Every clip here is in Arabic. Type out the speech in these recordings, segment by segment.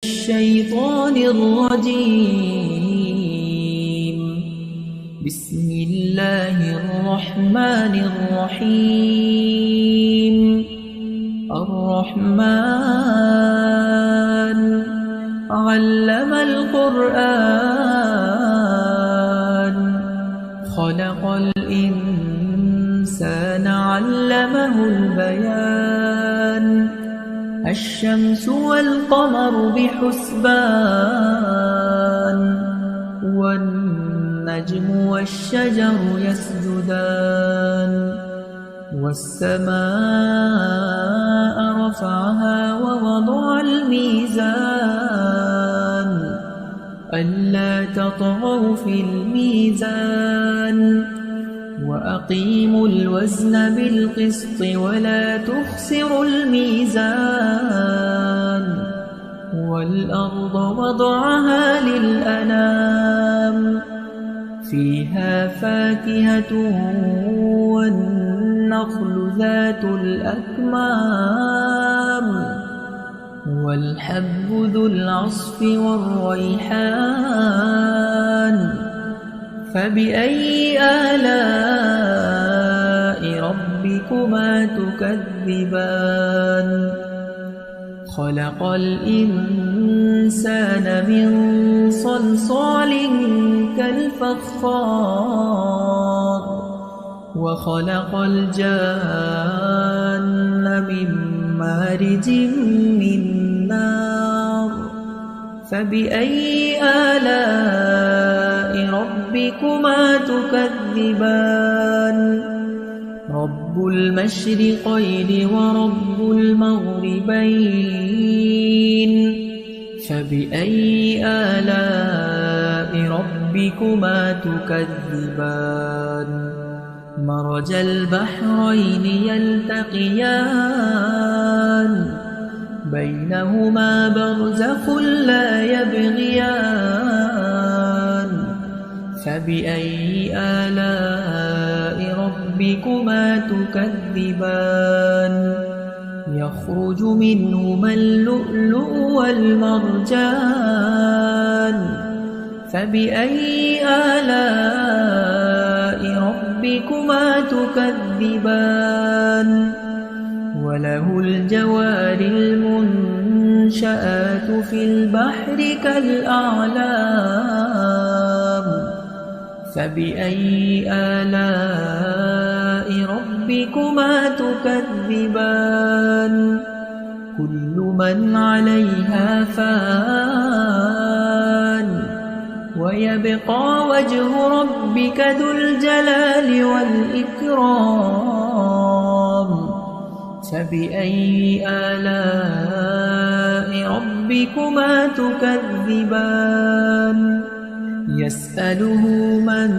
الشيطان الرجيم. بسم الله الرحمن الرحيم. الرحمن علم القرآن خلق الإنسان علمه البيان. الشمس والقمر بحسبان والنجم والشجر يسجدان. والسماء رفعها ووضع الميزان ألا تطغوا في الميزان وأقيموا الوزن بالقسط ولا تخسروا الميزان. والأرض وضعها للأنام فيها فاكهة والنخل ذات الأكمام والحب ذو العصف والريحان. فبأي آلاء ربكما تكذبان. خلق الإنسان من صلصال كالفخار وخلق الجان من مارج من نار. فبأي آلاء ربكما تكذبان. رب المشرقين ورب المغربين. فبأي آلاء ربكما تكذبان. مرج البحرين يلتقيان بينهما برزخ لا يبغيان. فبأي آلاء ربكما تكذبان. يخرج منهما اللؤلؤ والمرجان. فبأي آلاء ربكما تكذبان. وله الجوار المنشآت في البحر كالأعلام. فبأي آلاء ربكما تكذبان. كل من عليها فان ويبقى وجه ربك ذو الجلال والإكرام. فبأي آلاء ربكما تكذبان. يسأله من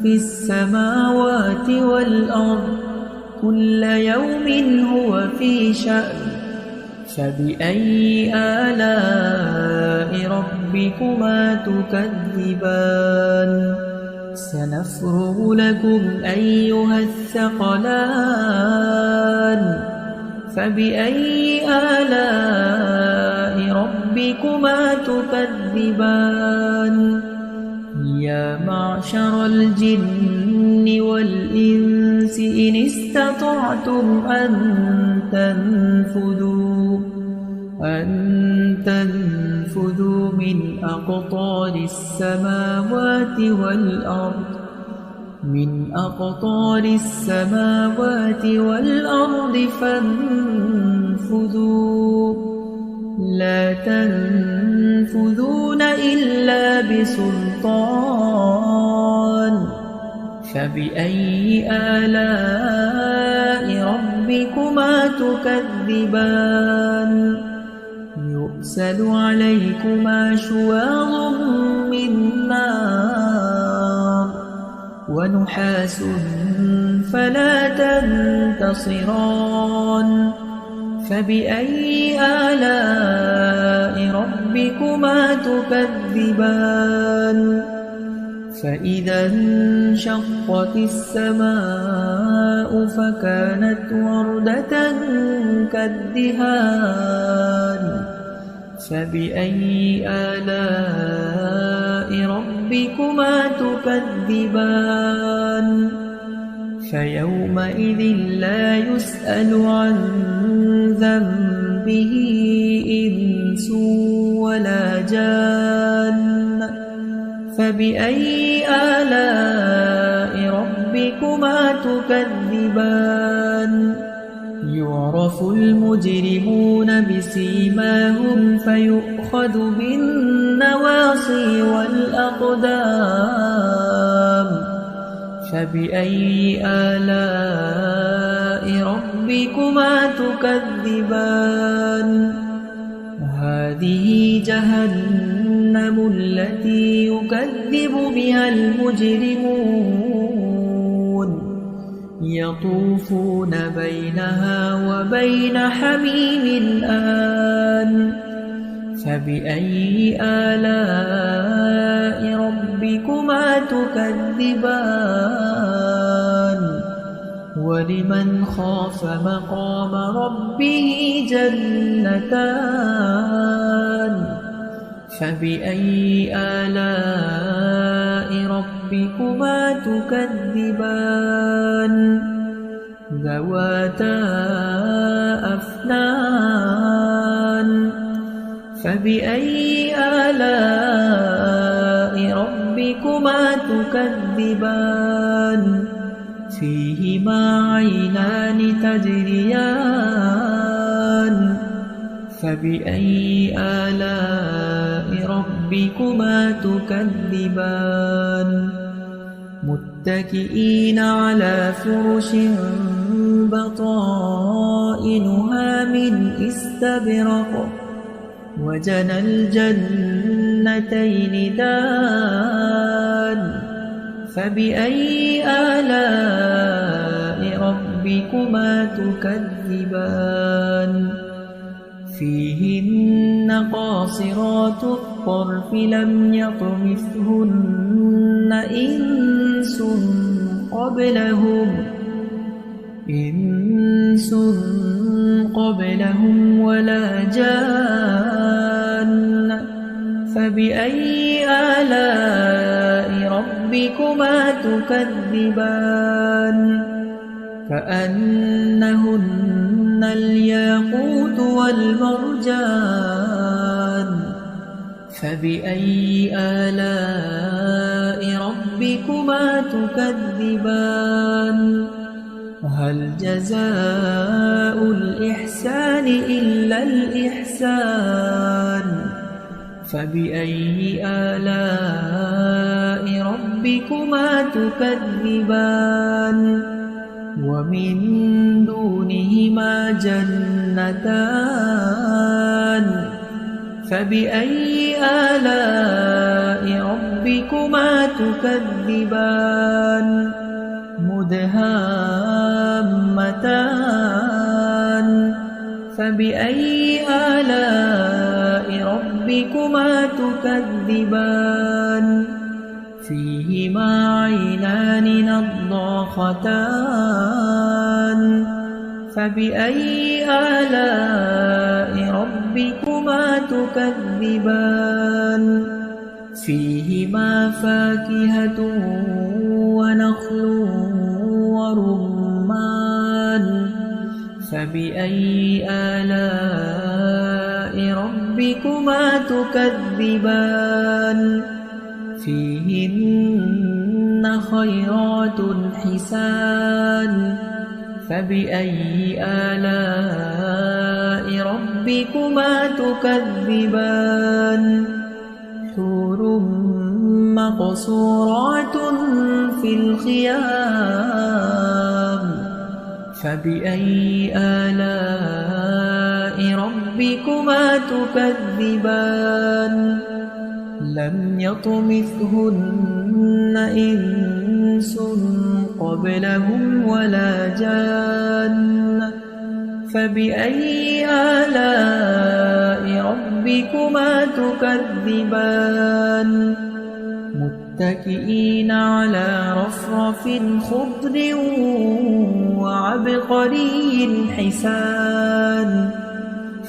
في السماوات والأرض كل يوم هو في شأن. فبأي آلاء ربكما تكذبان. سنفرغ لكم أيها الثقلان. فبأي آلاء ربكما تكذبان. يا معشر الجن والإنس إن استطعتم أن تنفذوا من أقطار السماوات والأرض فانفذوا لا تنفذون إلا بسلطان. فبأي آلاء ربكما تكذبان. يرسل عليكما شواظ من نار ونحاس فلا تنتصران. فبأي آلاء ربكما تكذبان. فإذا انشقت السماء فكانت وردة كالدهان فبأي آلاء ربكما تكذبان فيومئذ لا يسأل عن ذنبه إنس ولا جان فبأي آلاء ربكما تكذبان يعرف المجرمون بسيماهم فيؤخذ بالنواصي والأقدام فبأي آلاء ربكما تكذبان هذه جهنم التي يكذب بها المجرمون يطوفون بينها وبين حميم آن فبأي آلاء ربكما تكذبان ولمن خاف مقام ربه جنتان فبأي آلاء ربكما تكذبان ذواتا أفنان فبأي آلاء ربكما تكذبان فيهما عينان تجريان فبأي آلاء ربكما تكذبان متكئين على فرش بطائنها من استبرق وجنى الجنتين دان فبأي آلاء ربكما تكذبان فيهن قاصرات الطرف لم يطمثهن إنس قبلهم ولا جان فبأي آلاء ربكما تكذبان كأنهن الياقوت والمرجان فبأي آلاء ربكما تكذبان هل جزاء الإحسان إلا الإحسان فبأي آلاء ربكما تكذبان ومن دونهما جنتان فبأي آلاء ربكما تكذبان مدهامتان فبأي آلاء ربكما تكذبان فيهما عينان نضاختان فبأي آلاء ربكما تكذبان فيهما فاكهة ونخل ورمان فبأي آلاء ربكما تكذبان فيهن خيرات حسان فبأي آلاء ربكما تكذبان حور مقصورات في الخيام فبأي آلاء ربكما تكذبان لم يطمثهن إنس قبلهم ولا جان فبأي آلاء ربكما تكذبان متكئين على رفرف خضر وعبقري حسان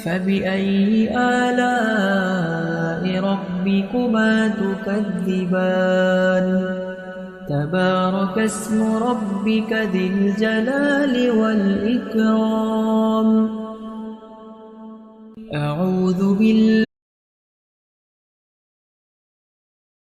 فبأي آلاء ربكما تكذبان تبارك اسم ربك ذي الجلال والإكرام أعوذ بالله